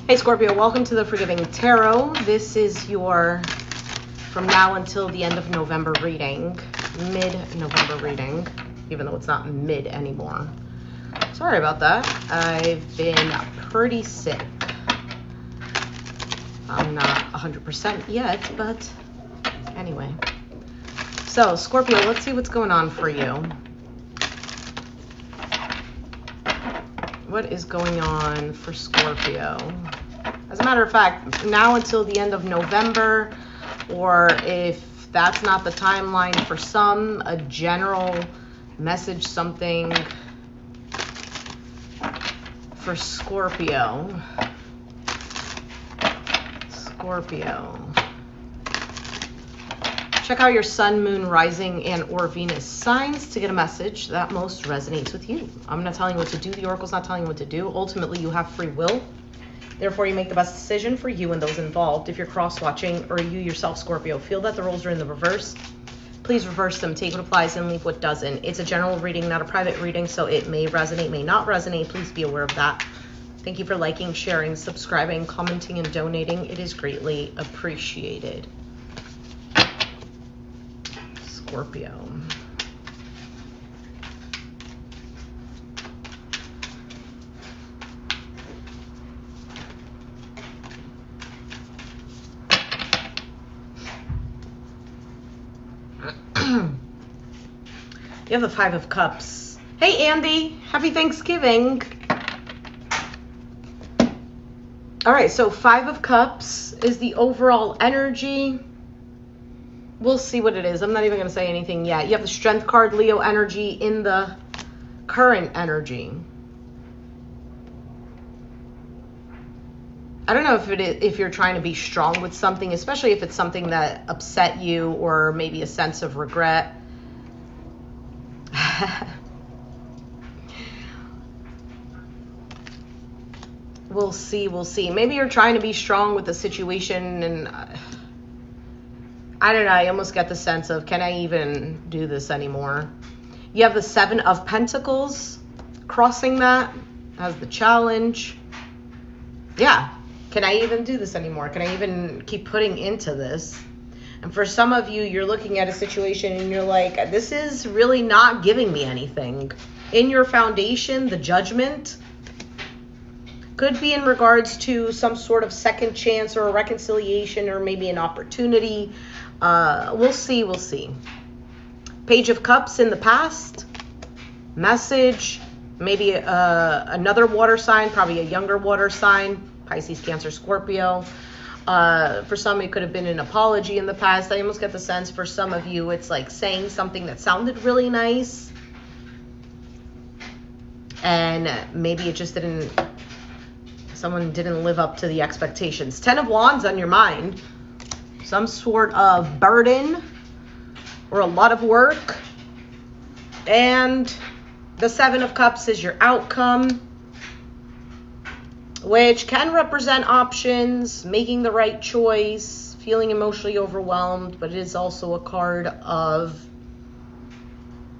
Hey Scorpio, welcome to the Forgiving Tarot. This is your from now until the end of November reading, mid-November reading, even though it's not mid anymore. Sorry about that. I've been pretty sick. I'm not 100% yet, but anyway. So Scorpio, let's see what's going on for you. What is going on for Scorpio? As a matter of fact, now until the end of November, or if that's not the timeline for some, a general message, something for Scorpio. Check out your sun, moon, rising, and or Venus signs to get a message that most resonates with you. I'm not telling you what to do. The oracle's not telling you what to do. Ultimately, you have free will. Therefore, you make the best decision for you and those involved. If you're cross-watching or you yourself, Scorpio, feel that the roles are in the reverse, please reverse them. Take what applies and leave what doesn't. It's a general reading, not a private reading, so it may resonate, may not resonate. Please be aware of that. Thank you for liking, sharing, subscribing, commenting, and donating. It is greatly appreciated. Scorpio. You have the Five of Cups. Hey, Andy. Happy Thanksgiving. All right, so Five of Cups is the overall energy. We'll see what it is. I'm not even going to say anything yet. You have the Strength card, Leo energy in the current energy. I don't know if you're trying to be strong with something, especially if it's something that upset you or maybe a sense of regret. We'll see. Maybe you're trying to be strong with the situation, and I don't know. I almost get the sense of, can I even do this anymore? You have the Seven of Pentacles crossing that as the challenge. Yeah. Can I even do this anymore? Can I even keep putting into this? And for some of you, you're looking at a situation and you're like, this is really not giving me anything. In your foundation, the Judgment could be in regards to some sort of second chance or a reconciliation or maybe an opportunity. We'll see. Page of Cups in the past. Message. Maybe another water sign, probably a younger water sign. Pisces, Cancer, Scorpio. For some, it could have been an apology in the past. I almost get the sense for some of you, it's like saying something that sounded really nice. And maybe it just didn't, someone didn't live up to the expectations. 10 of Wands on your mind. Some sort of burden or a lot of work. And the Seven of Cups is your outcome, which can represent options, making the right choice, feeling emotionally overwhelmed, but it is also a card of,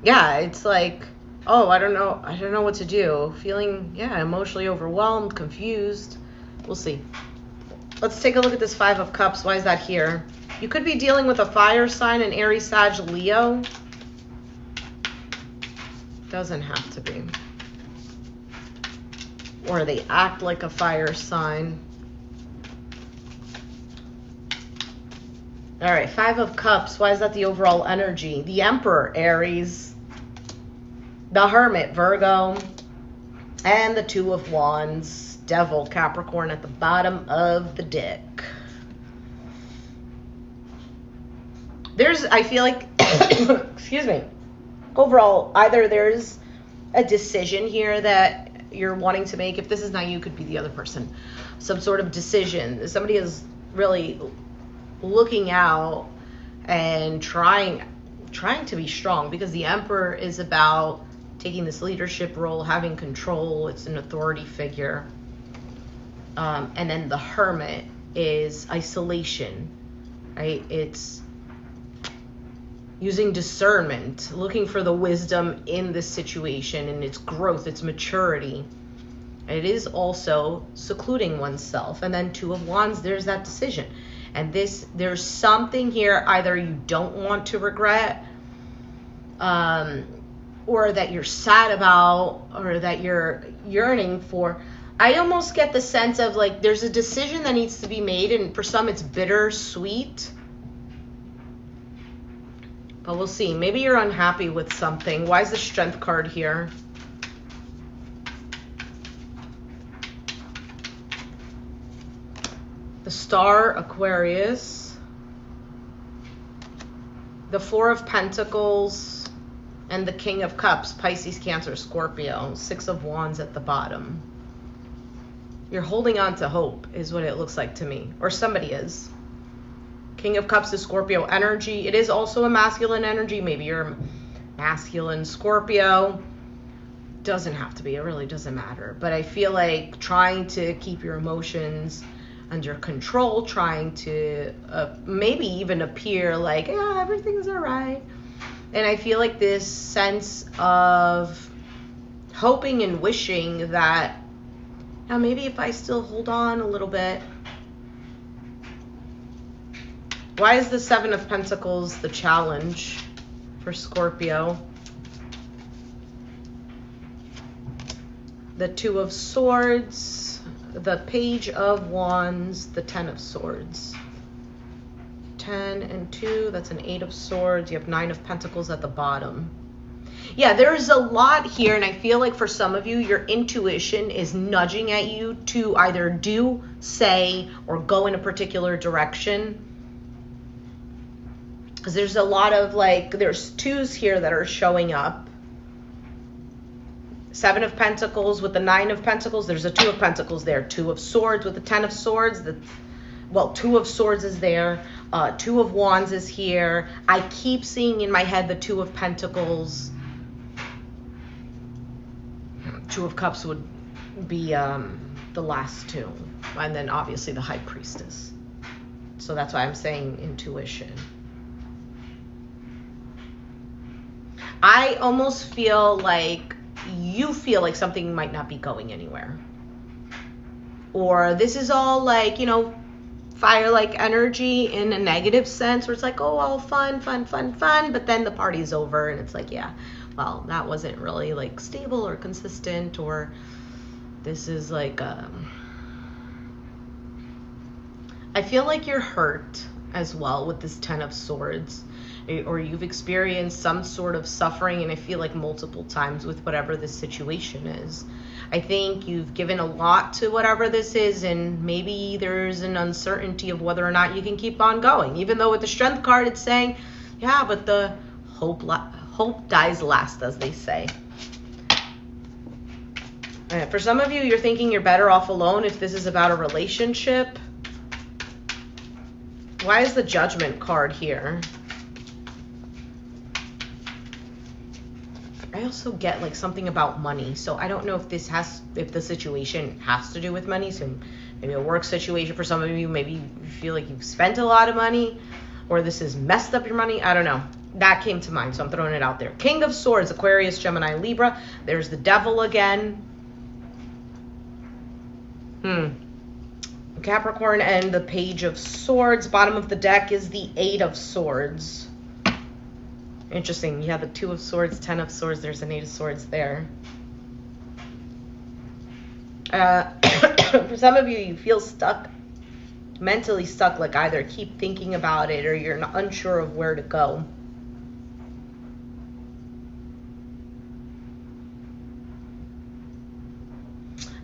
yeah, it's like, oh, I don't know what to do. Feeling, yeah, emotionally overwhelmed, confused. We'll see. Let's take a look at this Five of Cups. Why is that here? You could be dealing with a fire sign, an Aries, Sag, Leo. Doesn't have to be. Or they act like a fire sign. All right, Five of Cups. Why is that the overall energy? The Emperor, Aries. The Hermit, Virgo. And the Two of Wands, Devil, Capricorn at the bottom of the deck. I feel like, excuse me. Overall, either there's a decision here that you're wanting to make. If this is not you, could be the other person. Some sort of decision. Somebody is really looking out and trying to be strong, because the Emperor is about taking this leadership role, having control. It's an authority figure. And then the Hermit is isolation, right? It's using discernment, looking for the wisdom in this situation and its growth, its maturity. It is also secluding oneself. And then Two of Wands, there's that decision. And there's something here either you don't want to regret, or that you're sad about, or that you're yearning for. I almost get the sense of like there's a decision that needs to be made, and for some it's bittersweet. But we'll see. Maybe you're unhappy with something. Why is the Strength card here? The Star, Aquarius. The Four of Pentacles. And the King of Cups, Pisces, Cancer, Scorpio. Six of Wands at the bottom. You're holding on to hope is what it looks like to me. Or somebody is. King of Cups is Scorpio energy. It is also a masculine energy. Maybe you're masculine Scorpio. Doesn't have to be. It really doesn't matter. But I feel like trying to keep your emotions under control, trying to maybe even appear like, yeah, everything's all right. And I feel like this sense of hoping and wishing that, now maybe if I still hold on a little bit. Why is the Seven of Pentacles the challenge for Scorpio? The Two of Swords, the Page of Wands, the Ten of Swords. 10 and 2, that's an 8 of Swords. You have 9 of Pentacles at the bottom. Yeah, there's a lot here, and I feel like for some of you, your intuition is nudging at you to either do, say, or go in a particular direction. Because there's a lot of like, there's twos here that are showing up. Seven of Pentacles with the 9 of Pentacles. There's a 2 of Pentacles there. 2 of Swords with the 10 of Swords. Well, 2 of Swords is there. 2 of Wands is here. I keep seeing in my head the 2 of Pentacles. 2 of Cups would be the last two. And then obviously the High Priestess. So that's why I'm saying intuition. I almost feel like you feel like something might not be going anywhere. Or this is all like, you know, fire-like energy in a negative sense, where it's like, oh, all fun, fun, fun, fun, but then the party's over and it's like, yeah, well, that wasn't really like stable or consistent, or this is like, I feel like you're hurt as well with this 10 of Swords, or you've experienced some sort of suffering, and I feel like multiple times with whatever this situation is. I think you've given a lot to whatever this is, and maybe there's an uncertainty of whether or not you can keep on going. Even though with the Strength card, it's saying, yeah, but the hope dies last, as they say. For some of you, you're thinking you're better off alone if this is about a relationship. Why is the Judgment card here? I also get like something about money. So I don't know if if the situation has to do with money. So maybe a work situation for some of you, maybe you feel like you've spent a lot of money, or this has messed up your money. I don't know. That came to mind, so I'm throwing it out there. King of Swords, Aquarius, Gemini, Libra. There's the Devil again. Capricorn and the Page of Swords. Bottom of the deck is the 8 of Swords. Interesting. You have the 2 of Swords, 10 of Swords. There's an 8 of Swords there. For some of you, you feel stuck, mentally stuck, like either keep thinking about it or you're not unsure of where to go.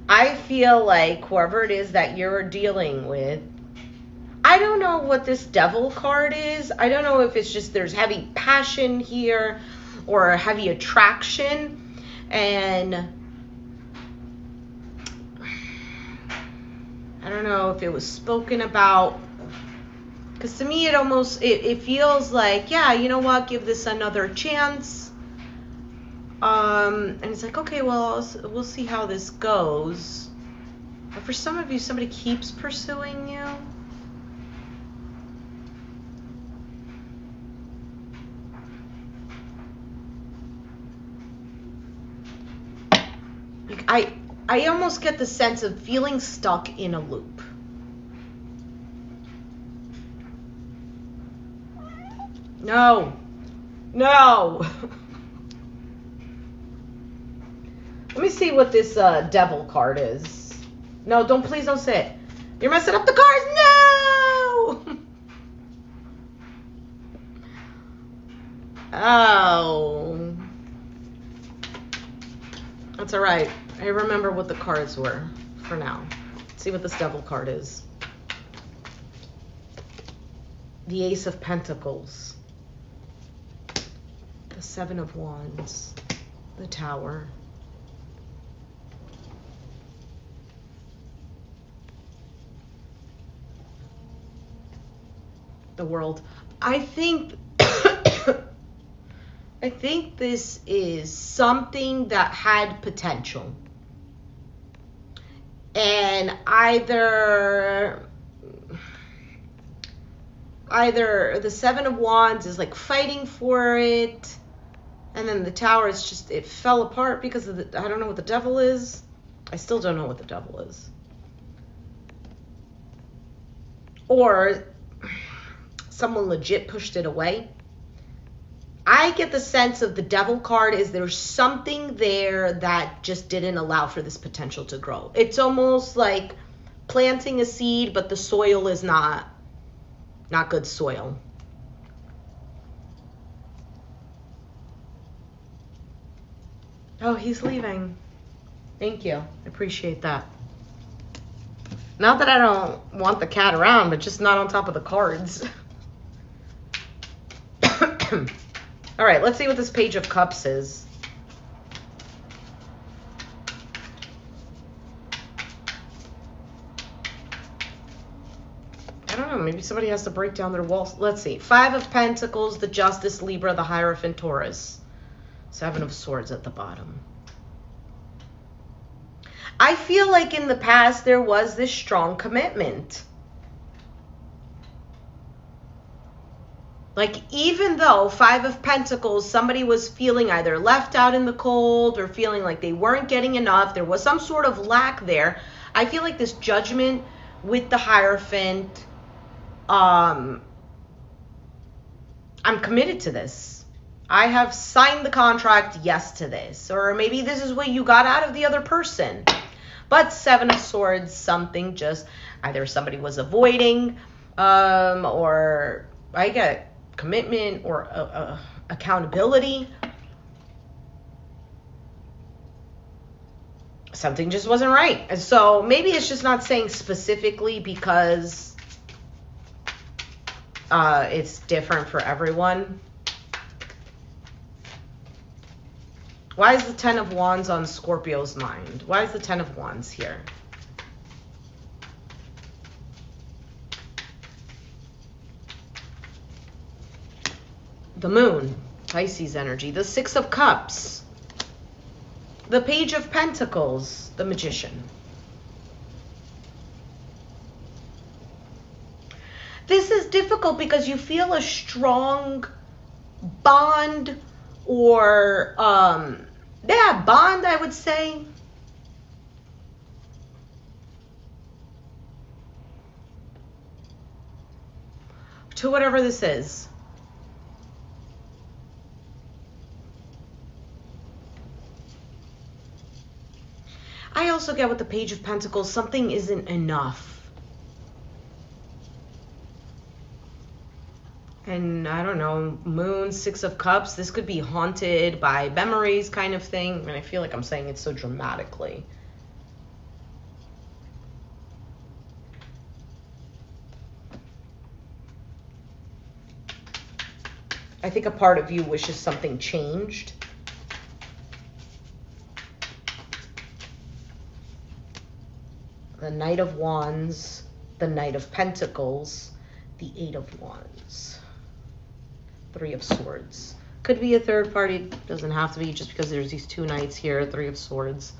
I feel like whoever it is that you're dealing with, I don't know what this Devil card is. I don't know if it's just there's heavy passion here or a heavy attraction. And I don't know if it was spoken about. Because to me, it feels like, yeah, you know what, give this another chance. And it's like, okay, well, we'll see how this goes. But for some of you, somebody keeps pursuing you. I almost get the sense of feeling stuck in a loop. No. No. Let me see what this devil card is. No, please don't sit. You're messing up the cards. No. Oh. That's all right. I remember what the cards were for now. Let's see what this devil card is. The Ace of Pentacles. The Seven of Wands. The Tower. The World. I think I think this is something that had potential. And either the Seven of Wands is like fighting for it, and then the Tower is just, it fell apart because of I don't know what the devil is. I still don't know what the devil is. Or someone legit pushed it away. I get the sense of the devil card is there's something there that just didn't allow for this potential to grow. It's almost like planting a seed, but the soil is not good soil. Oh, he's leaving. Thank you. I appreciate that. Not that I don't want the cat around, but just not on top of the cards. All right, let's see what this Page of Cups is. I don't know, maybe somebody has to break down their walls. Let's see. Five of Pentacles, the Justice, Libra, the Hierophant, Taurus. Seven of Swords at the bottom. I feel like in the past there was this strong commitment. Like, even though Five of Pentacles, somebody was feeling either left out in the cold or feeling like they weren't getting enough, there was some sort of lack there. I feel like this Judgment with the Hierophant, I'm committed to this. I have signed the contract, yes to this. Or maybe this is what you got out of the other person. But Seven of Swords, something just, either somebody was avoiding, or I get commitment or accountability. Something just wasn't right. And so maybe it's just not saying specifically because it's different for everyone. Why is the Ten of Wands on Scorpio's mind? Why is the Ten of Wands here? The Moon, Pisces energy. The Six of Cups. The Page of Pentacles, the Magician. This is difficult because you feel a strong bond or, bond, I would say. To whatever this is. I also get with the Page of Pentacles, something isn't enough. And I don't know, Moon, Six of Cups, this could be haunted by memories kind of thing. And I feel like I'm saying it so dramatically. I think a part of you wishes something changed. The Knight of Wands, the Knight of Pentacles, the Eight of Wands, Three of Swords. Could be a third party, doesn't have to be, just because there's these two knights here, Three of Swords.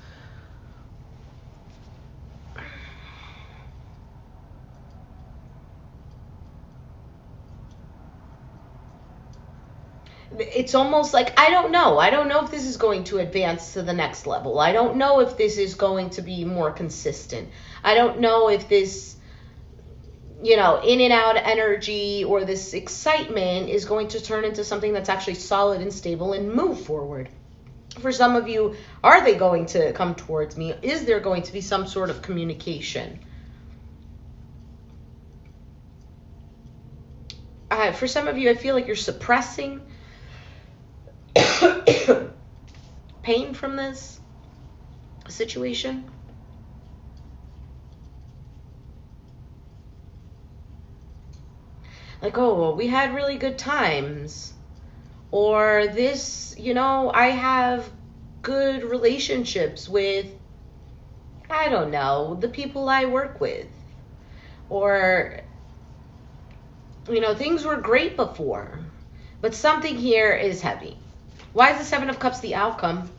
it's almost like, I don't know. I don't know if this is going to advance to the next level. I don't know if this is going to be more consistent. I don't know if this, you know, in and out energy or this excitement is going to turn into something that's actually solid and stable and move forward. For some of you, are they going to come towards me? Is there going to be some sort of communication? For some of you, I feel like you're suppressing pain from this situation. Like, oh, well, we had really good times. Or this, you know, I have good relationships with, I don't know, the people I work with. Or, you know, things were great before. But something here is heavy. Why is the Seven of Cups the outcome?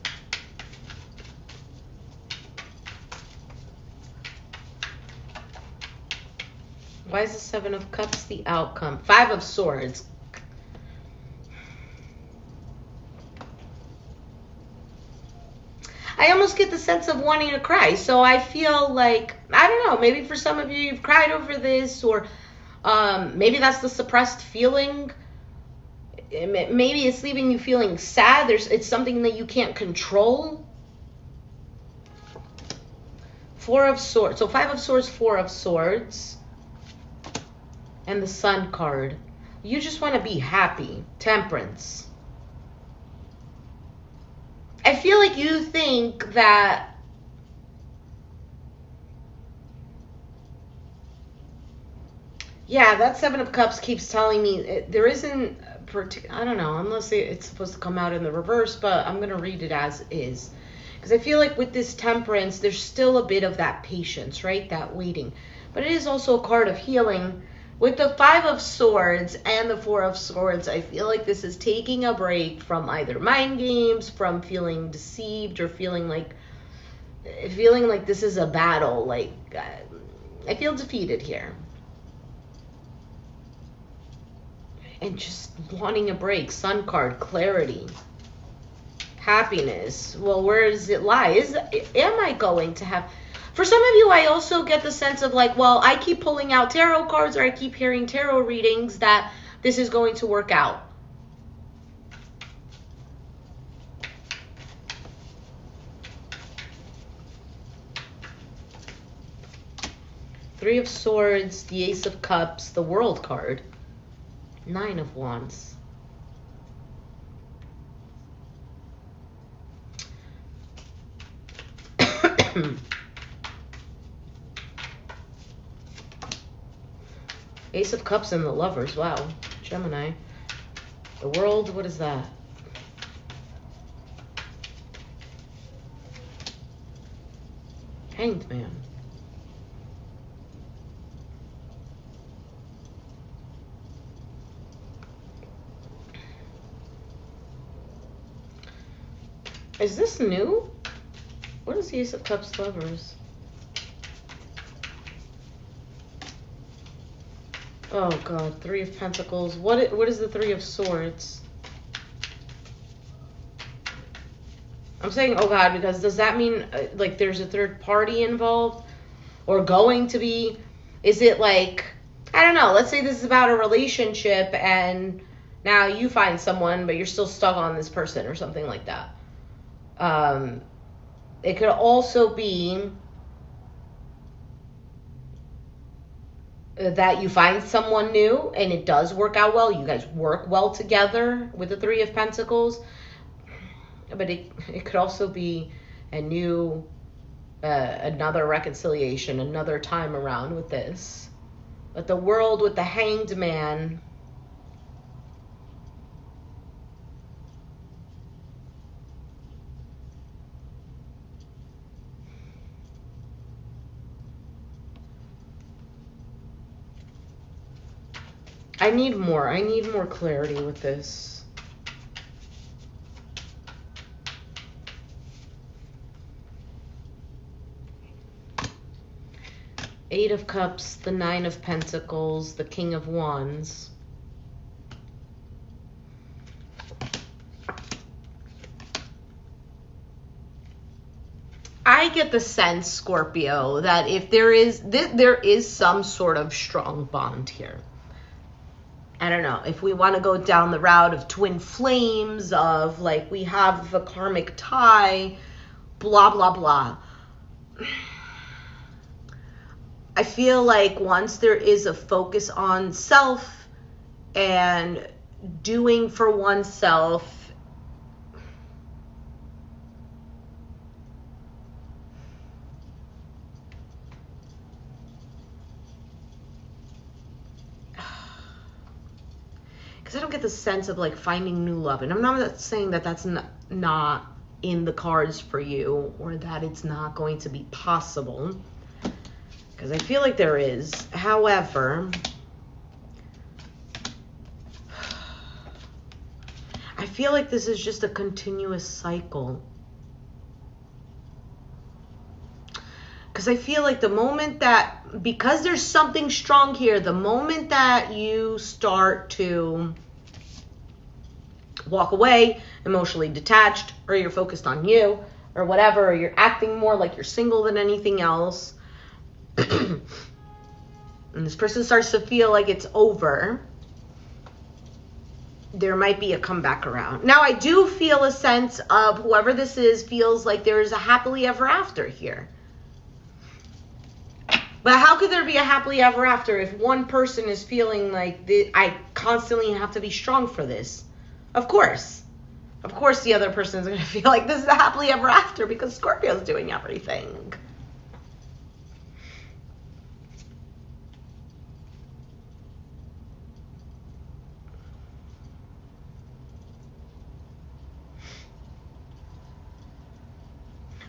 Why is the Seven of Cups the outcome? Five of Swords. I almost get the sense of wanting to cry. So I feel like, I don't know, maybe for some of you, you've cried over this, or maybe that's the suppressed feeling. Maybe it's leaving you feeling sad. It's something that you can't control. Four of Swords. So Five of Swords, Four of Swords. And the Sun card. You just want to be happy. Temperance. I feel like you think that that Seven of Cups keeps telling me there isn't, I don't know, unless it's supposed to come out in the reverse, but I'm going to read it as is. Because I feel like with this Temperance, there's still a bit of that patience, right? That waiting. But it is also a card of healing. With the Five of Swords and the Four of Swords, I feel like this is taking a break from either mind games, from feeling deceived, or feeling like this is a battle. Like, I feel defeated here. And just wanting a break. Sun card, clarity. Happiness. Well, where does it lie? Am I going to have... For some of you, I also get the sense of like, well, I keep pulling out tarot cards, or I keep hearing tarot readings that this is going to work out. Three of Swords, the Ace of Cups, the World card, Nine of Wands. Ace of Cups and the Lovers. Wow. Gemini. The World. What is that? Hanged Man. Is this new? What is the Ace of Cups, Lovers? Oh God, Three of Pentacles. What is the Three of Swords? I'm saying, oh God, because does that mean like there's a third party involved? Or going to be? Is it like, I don't know, let's say this is about a relationship and now you find someone but you're still stuck on this person or something like that. It could also be that you find someone new and it does work out well. You guys work well together with the Three of Pentacles. But it could also be a new, another reconciliation, another time around with this. But the World with the Hanged Man. I need more clarity with this. Eight of Cups, the Nine of Pentacles, the King of Wands. I get the sense, Scorpio, that if there is some sort of strong bond here. I don't know if we want to go down the route of twin flames, of like we have a karmic tie, blah, blah, blah. I feel like once there is a focus on self and doing for oneself, because I don't get the sense of like finding new love. And I'm not saying that that's not in the cards for you, or that it's not going to be possible, because I feel like there is. However, I feel like this is just a continuous cycle. Because I feel like the moment that, because there's something strong here, the moment that you start to walk away, emotionally detached, or you're focused on you, or whatever, or you're acting more like you're single than anything else, and this person starts to feel like it's over, there might be a comeback around. Now, I do feel a sense of whoever this is feels like there is a happily ever after here. But how could there be a happily ever after if one person is feeling like I constantly have to be strong for this? Of course. Of course the other person is going to feel like this is a happily ever after because Scorpio's doing everything.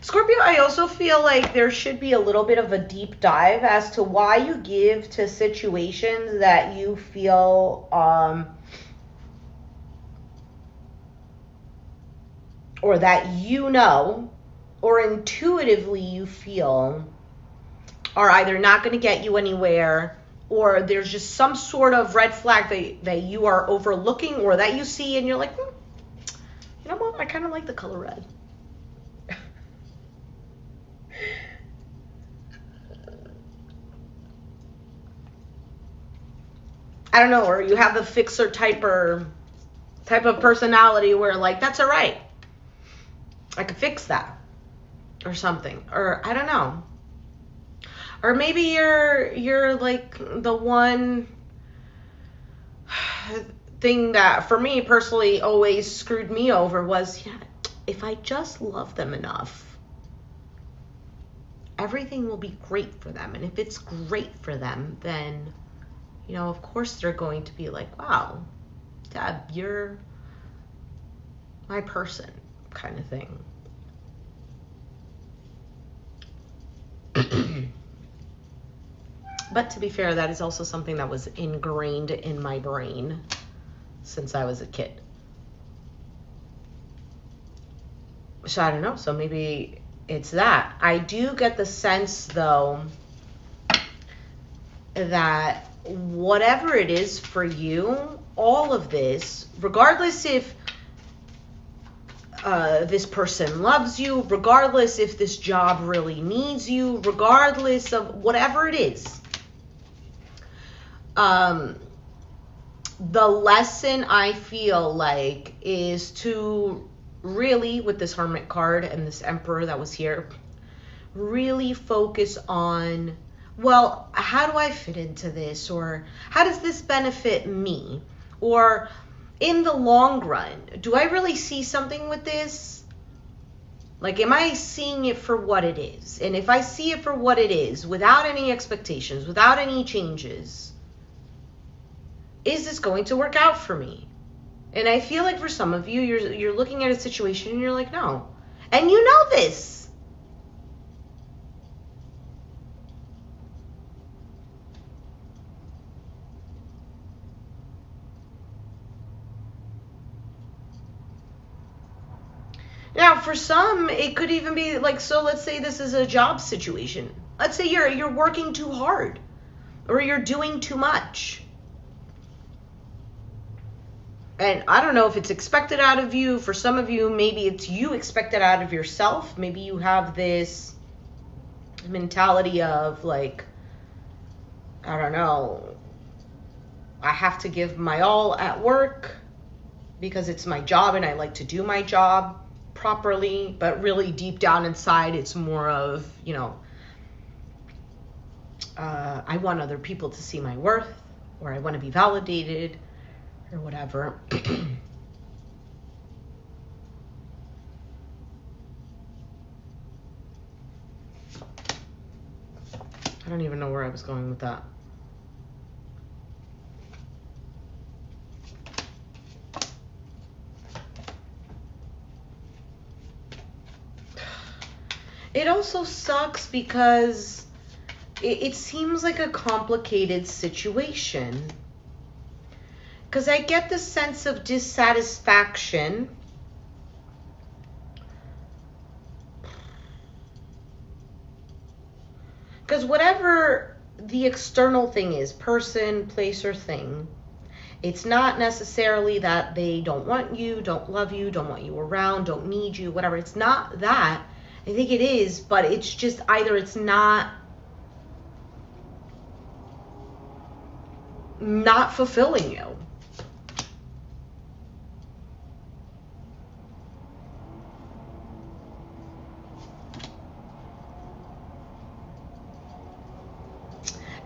Scorpio, I also feel like there should be a little bit of a deep dive as to why you give to situations that you feel or that you know or intuitively you feel are either not going to get you anywhere, or there's just some sort of red flag that you are overlooking or that you see and you're like, you know what, I kind of like the color red. I don't know, or you have the fixer type of personality where like, that's all right, I could fix that or something, or I don't know. Or maybe you're like the one thing that for me personally always screwed me over was, yeah, if I just love them enough, everything will be great for them. And if it's great for them, then, you know, of course they're going to be like, wow, Deb, you're my person, kind of thing. But to be fair, that is also something that was ingrained in my brain since I was a kid. So I don't know. So maybe it's that. I do get the sense, though, that whatever it is for you, all of this, regardless if this person loves you, regardless if this job really needs you, regardless of whatever it is, the lesson I feel like is to really, with this Hermit card and this Emperor that was here, really focus on, well, how do I fit into this? Or how does this benefit me? Or in the long run, do I really see something with this? Like, am I seeing it for what it is? And if I see it for what it is, without any expectations, without any changes, is this going to work out for me? And I feel like for some of you, you're looking at a situation and you're like, no. And you know this. Now, for some, it could even be like, so let's say this is a job situation. Let's say you're working too hard or you're doing too much. And I don't know if it's expected out of you. For some of you, maybe it's you expected out of yourself. Maybe you have this mentality of like, I don't know, I have to give my all at work because it's my job and I like to do my job properly, but really deep down inside it's more of, you know, I want other people to see my worth, or I want to be validated, or whatever. I don't even know where I was going with that. It also sucks because it seems like a complicated situation. Because I get the sense of dissatisfaction. Because whatever the external thing is, person, place, or thing, it's not necessarily that they don't want you, don't love you, don't want you around, don't need you, whatever. It's not that. I think it is, but it's just either it's not fulfilling you.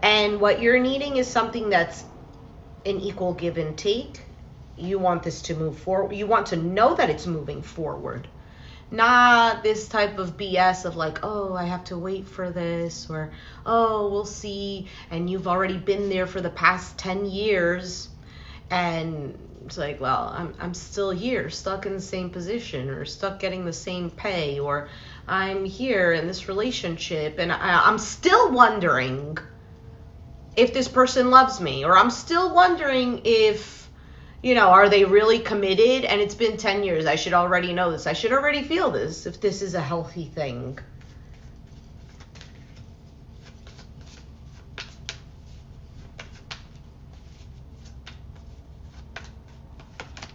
And what you're needing is something that's an equal give and take. You want this to move forward. You want to know that it's moving forward. Not this type of BS of like, oh, I have to wait for this, or, oh, we'll see. And you've already been there for the past 10 years. And it's like, well, I'm still here, stuck in the same position, or stuck getting the same pay, or I'm here in this relationship. And I'm still wondering if this person loves me, or I'm still wondering if, you know, are they really committed? And it's been 10 years. I should already know this. I should already feel this if this is a healthy thing.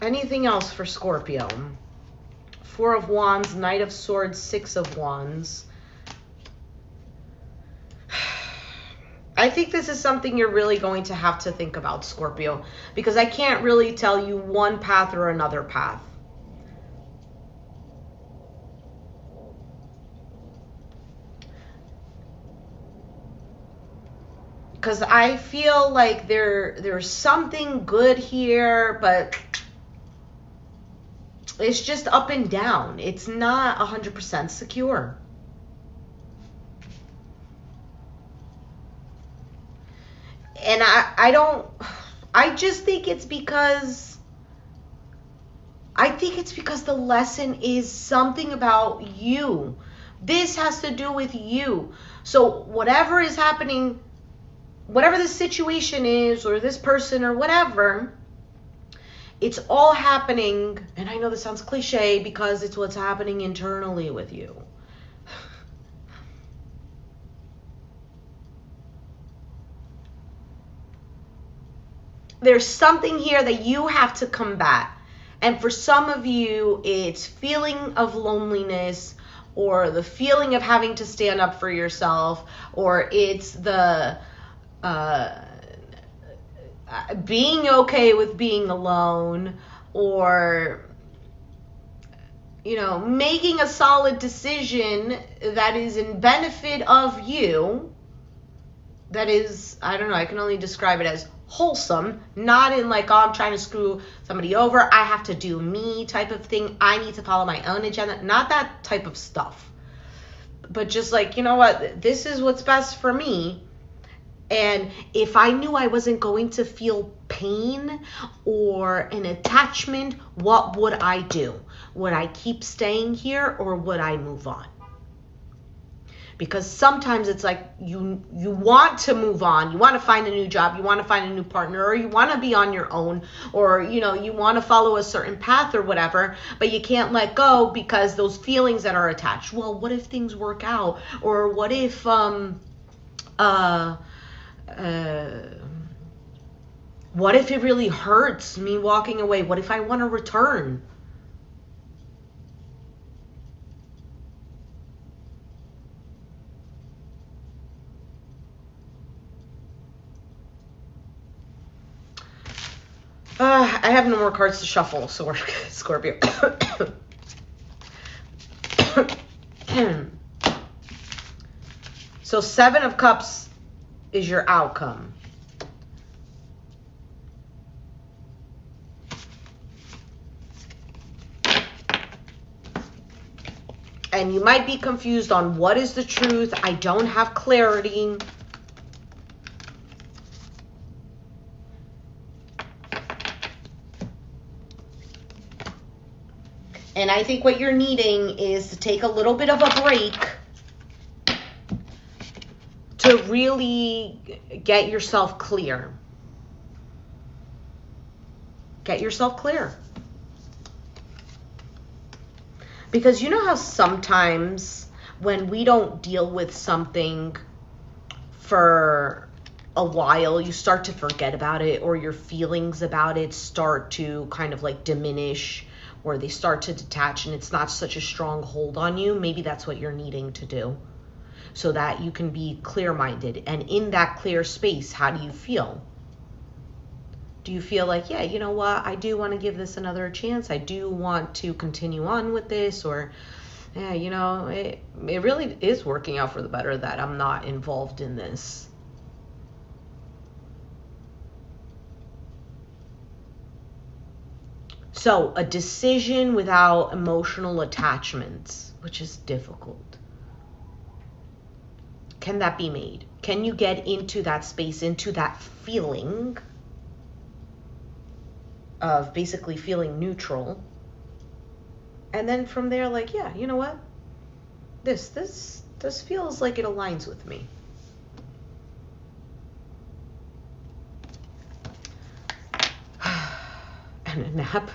Anything else for Scorpio? Four of Wands, Knight of Swords, Six of Wands. I think this is something you're really going to have to think about, Scorpio, because I can't really tell you one path or another path. Because I feel like there's something good here, but it's just up and down. It's not 100% secure. And I just think it's because the lesson is something about you. This has to do with you. So whatever is happening, whatever the situation is, or this person or whatever, it's all happening. And I know this sounds cliche because it's what's happening internally with you. There's something here that you have to combat. And for some of you, it's feeling of loneliness, or the feeling of having to stand up for yourself, or it's the being okay with being alone, or, you know, making a solid decision that is in benefit of you, that is, I don't know, I can only describe it as wholesome, not in like, oh, I'm trying to screw somebody over, I have to do me type of thing, I need to follow my own agenda, not that type of stuff, but just like, you know what, this is what's best for me. And if I knew I wasn't going to feel pain or an attachment, what would I do? Would I keep staying here, or would I move on? Because sometimes it's like you want to move on, you want to find a new job, you want to find a new partner, or you want to be on your own, or, you know, you want to follow a certain path or whatever, but you can't let go because those feelings that are attached. Well, what if things work out? Or what if what if it really hurts me walking away? What if I want to return? I have no more cards to shuffle, so we're Scorpio. So 7 of Cups is your outcome. And you might be confused on what is the truth. I don't have clarity. And I think what you're needing is to take a little bit of a break to really get yourself clear. Get yourself clear. Because you know how sometimes when we don't deal with something for a while, you start to forget about it, or your feelings about it start to kind of like diminish, or they start to detach, and it's not such a strong hold on you. Maybe that's what you're needing to do so that you can be clear-minded. And in that clear space, how do you feel? Do you feel like, yeah, you know what, I do want to give this another chance. I do want to continue on with this, or yeah, you know, it really is working out for the better that I'm not involved in this. So a decision without emotional attachments, which is difficult. Can that be made? Can you get into that space, into that feeling of basically feeling neutral? And then from there, like, yeah, you know what? This feels like it aligns with me. And a nap.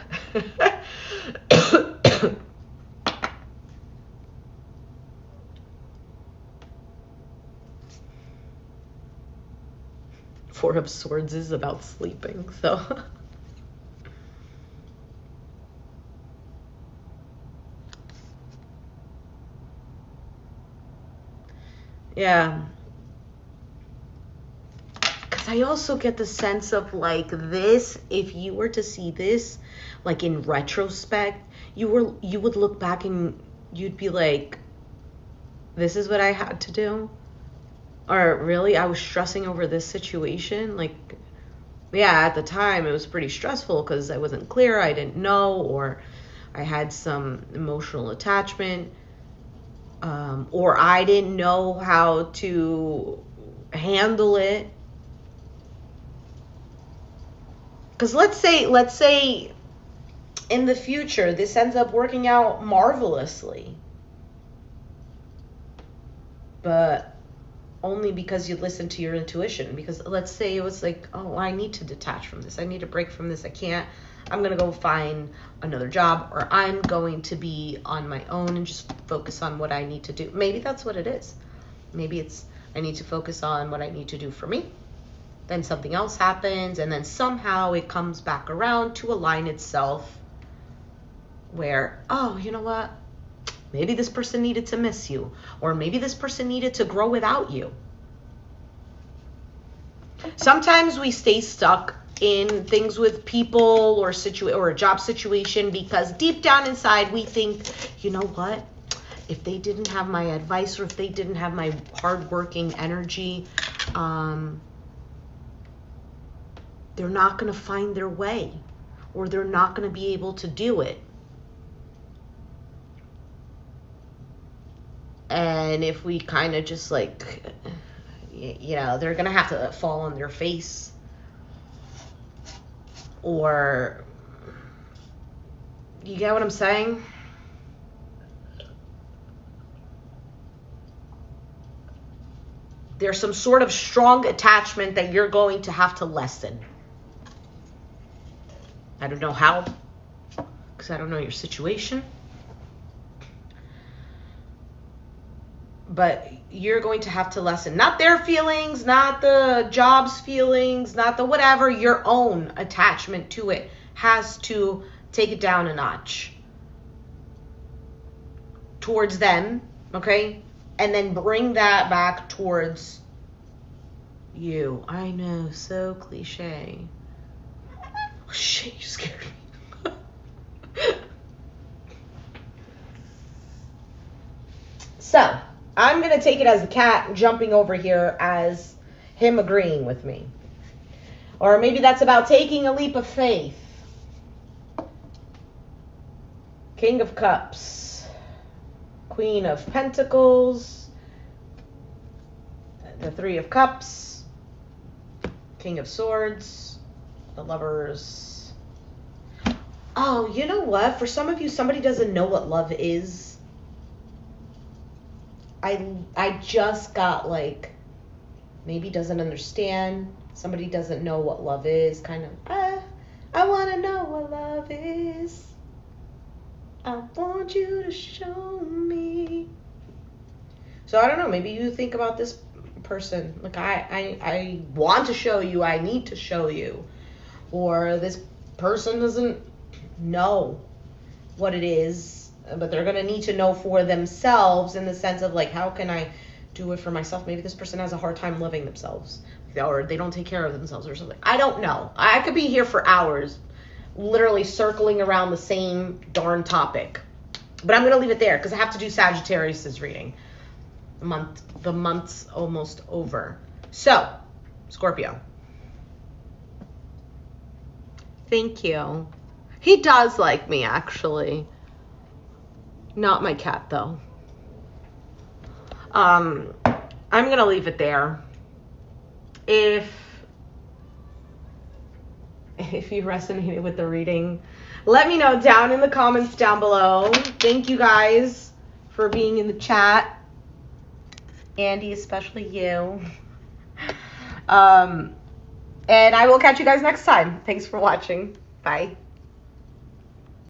Four of Swords is about sleeping, so. Yeah. Because I also get the sense of like this, if you were to see this like in retrospect, you would look back and you'd be like, this is what I had to do? Or really, I was stressing over this situation? Like, yeah, at the time it was pretty stressful because I wasn't clear, I didn't know, or I had some emotional attachment, or I didn't know how to handle it. Because let's say in the future this ends up working out marvelously, but only because you listen to your intuition. Because let's say it was like, oh, I need to detach from this, I need a break from this, I'm gonna go find another job, or I'm going to be on my own and just focus on what I need to do. Maybe that's what it is. Maybe it's, I need to focus on what I need to do for me. Then something else happens, and then somehow it comes back around to align itself where, oh, you know what? Maybe this person needed to miss you, or maybe this person needed to grow without you. Sometimes we stay stuck in things with people or a job situation because deep down inside we think, you know what? If they didn't have my advice, or if they didn't have my hardworking energy, they're not going to find their way, or they're not going to be able to do it. And if we kind of just like, you know, they're going to have to fall on their face, or, you get what I'm saying? There's some sort of strong attachment that you're going to have to lessen. I don't know how, because I don't know your situation. But you're going to have to lessen, not their feelings, not the job's feelings, not the whatever, your own attachment to it has to take it down a notch towards them, okay? And then bring that back towards you. I know, so cliche. shit, you scared me. So, I'm going to take it as the cat jumping over here as him agreeing with me. Or maybe that's about taking a leap of faith. King of Cups. Queen of Pentacles. The Three of Cups. King of Swords. The Lovers. Oh, you know what? For some of you, somebody doesn't know what love is. I just got like, maybe doesn't understand. Somebody doesn't know what love is. Kind of, I want to know what love is. I want you to show me. So I don't know. Maybe you think about this person. Like, I want to show you. I need to show you. Or this person doesn't know what it is, but they're going to need to know for themselves, in the sense of like, how can I do it for myself? Maybe this person has a hard time loving themselves, or they don't take care of themselves or something. I don't know. I could be here for hours, literally circling around the same darn topic. But I'm going to leave it there because I have to do Sagittarius's reading. The month's almost over. So, Scorpio. Thank you. He does like me, actually. Not my cat, though. I'm going to leave it there. If you resonated with the reading, let me know down in the comments down below. Thank you guys for being in the chat. Andy, especially you. And I will catch you guys next time. Thanks for watching. Bye.